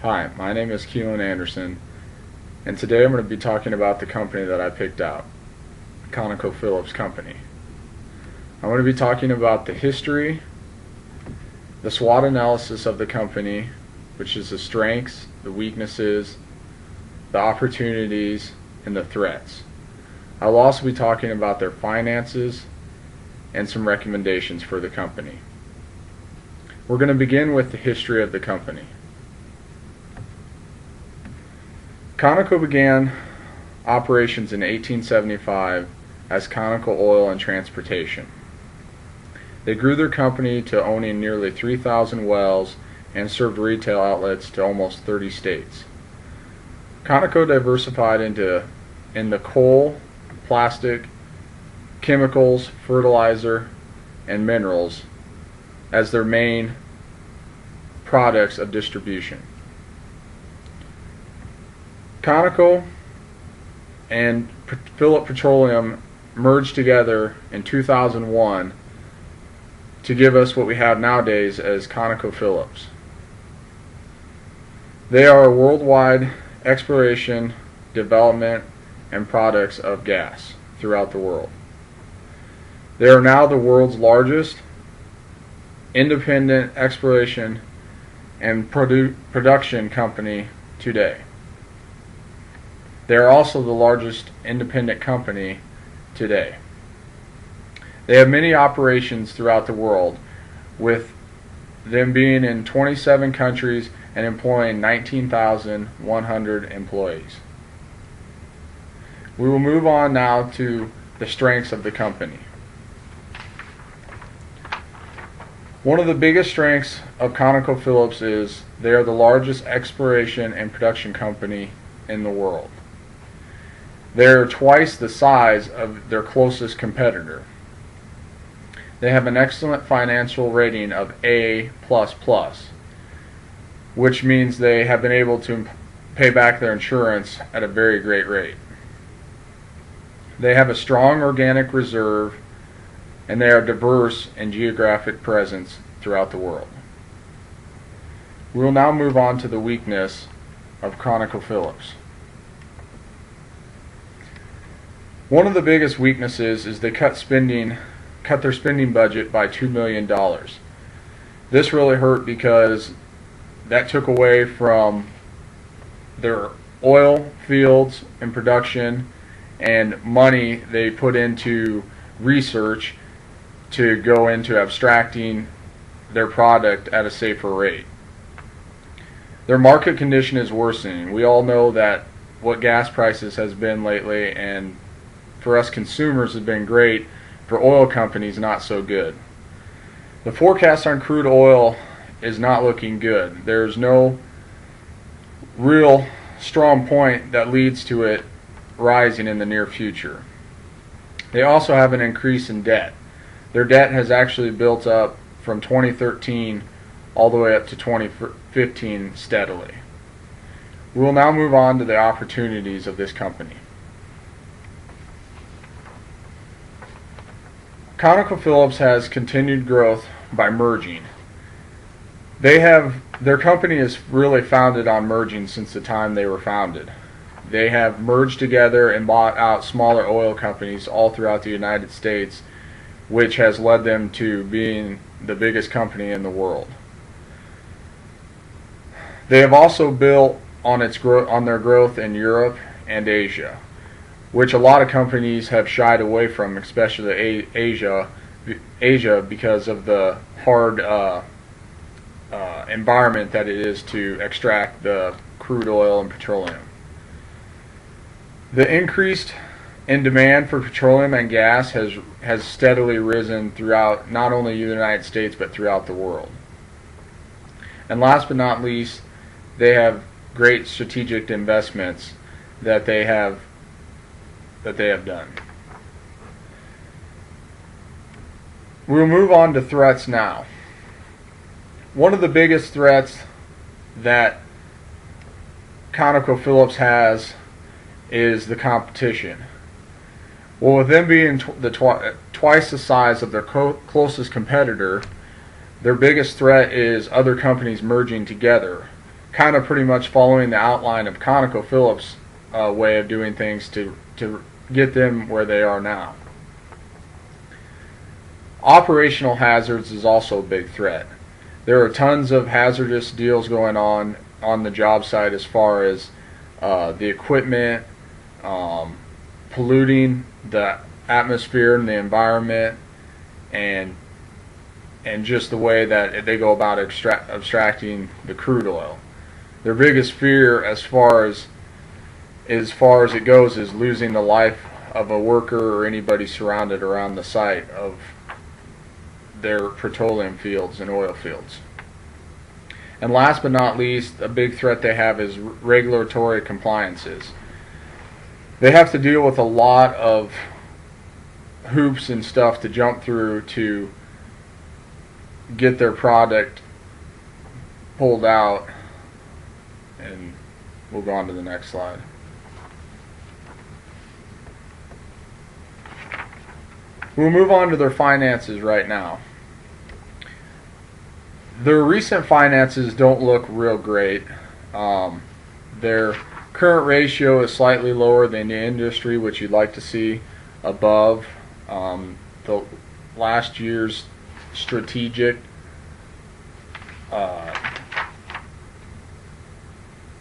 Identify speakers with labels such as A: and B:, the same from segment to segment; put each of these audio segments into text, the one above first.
A: Hi, my name is Keelan Anderson, and today I'm going to be talking about the company that I picked out, ConocoPhillips Company. I'm going to be talking about the history, the SWOT analysis of the company, which is the strengths, the weaknesses, the opportunities, and the threats. I will also be talking about their finances and some recommendations for the company. We're going to begin with the history of the company. Conoco began operations in 1875 as Conoco Oil and Transportation. They grew their company to owning nearly 3,000 wells and served retail outlets to almost 30 states. Conoco diversified in the coal, plastic, chemicals, fertilizer, and minerals as their main products of distribution. Conoco and Phillips Petroleum merged together in 2001 to give us what we have nowadays as ConocoPhillips. They are a worldwide exploration, development, and products of gas throughout the world. They are now the world's largest independent exploration and production company today. They are also the largest independent company today. They have many operations throughout the world, with them being in 27 countries and employing 19,100 employees. We will move on now to the strengths of the company. One of the biggest strengths of ConocoPhillips is they are the largest exploration and production company in the world. They are twice the size of their closest competitor. They have an excellent financial rating of A++, which means they have been able to pay back their insurance at a very great rate. They have a strong organic reserve, and they are diverse in geographic presence throughout the world. We will now move on to the weakness of ConocoPhillips. One of the biggest weaknesses is they cut their spending budget by $2 million. This really hurt because that took away from their oil fields and production and money they put into research to go into abstracting their product at a safer rate. Their market condition is worsening. We all know that what gas prices has been lately, and for us consumers has been great. For oil companies, not so good. The forecast on crude oil is not looking good. There's no real strong point that leads to it rising in the near future. They also have an increase in debt. Their debt has actually built up from 2013 all the way up to 2015 steadily. We will now move on to the opportunities of this company. ConocoPhillips has continued growth by merging. Their company is really founded on merging since the time they were founded. They have merged together and bought out smaller oil companies all throughout the United States, which has led them to being the biggest company in the world. They have also built on their growth in Europe and Asia, which a lot of companies have shied away from, especially Asia because of the hard environment that it is to extract the crude oil and petroleum. The increase in demand for petroleum and gas has steadily risen throughout not only the United States but throughout the world. And last but not least, they have great strategic investments that they have done. We'll move on to threats now. One of the biggest threats that ConocoPhillips has is the competition. Well, with them being twice the size of their closest competitor, their biggest threat is other companies merging together kind of pretty much following the outline of ConocoPhillips' way of doing things to get them where they are now. Operational hazards is also a big threat. There are tons of hazardous deals going on the job site as far as the equipment polluting the atmosphere and the environment, and just the way that they go about extracting the crude oil. Their biggest fear, as far as it goes, is losing the life of a worker or anybody surrounded around the site of their petroleum fields and oil fields. And last but not least, a big threat they have is regulatory compliances. They have to deal with a lot of hoops and stuff to jump through to get their product pulled out. And we'll go on to the next slide. We'll move on to their finances right now. Their recent finances don't look real great. Their current ratio is slightly lower than the industry, which you'd like to see above the last year's strategic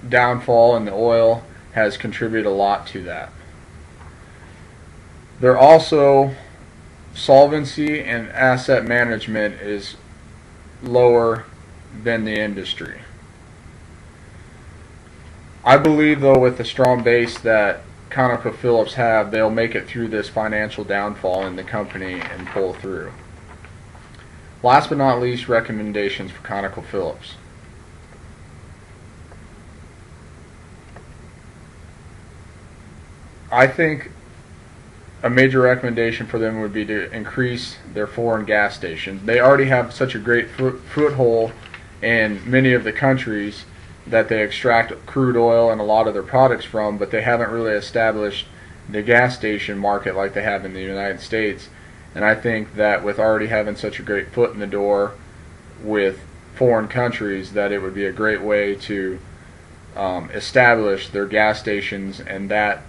A: downfall in the oil has contributed a lot to that. They're also solvency and asset management is lower than the industry. I believe, though, with the strong base that ConocoPhillips have, they'll make it through this financial downfall in the company and pull through. Last but not least, recommendations for ConocoPhillips. I think a major recommendation for them would be to increase their foreign gas stations. They already have such a great foothold in many of the countries that they extract crude oil and a lot of their products from, but they haven't really established the gas station market like they have in the United States. And I think that with already having such a great foot in the door with foreign countries, that it would be a great way to establish their gas stations, and that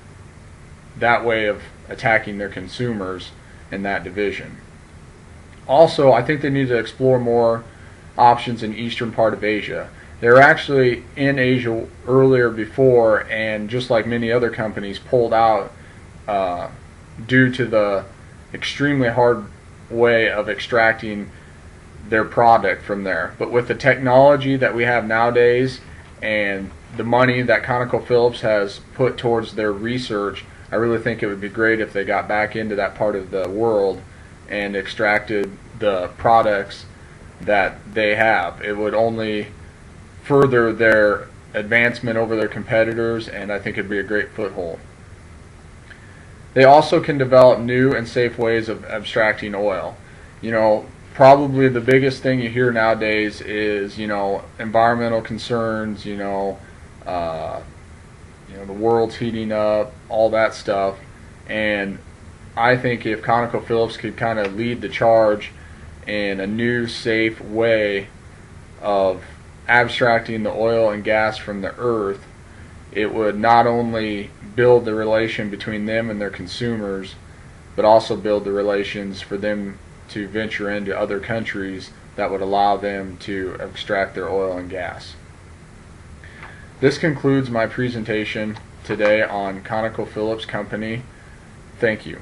A: way of attacking their consumers in that division. Also, I think they need to explore more options in eastern part of Asia. They were actually in Asia earlier before, and just like many other companies, pulled out due to the extremely hard way of extracting their product from there. But with the technology that we have nowadays and the money that ConocoPhillips has put towards their research, I really think it would be great if they got back into that part of the world and extracted the products that they have. It would only further their advancement over their competitors, and I think it'd be a great foothold. They also can develop new and safe ways of abstracting oil. You know, probably the biggest thing you hear nowadays is, environmental concerns, the world's heating up, all that stuff. And I think if ConocoPhillips could kind of lead the charge in a new, safe way of abstracting the oil and gas from the earth, it would not only build the relation between them and their consumers, but also build the relations for them to venture into other countries that would allow them to extract their oil and gas. This concludes my presentation today on ConocoPhillips Company. Thank you.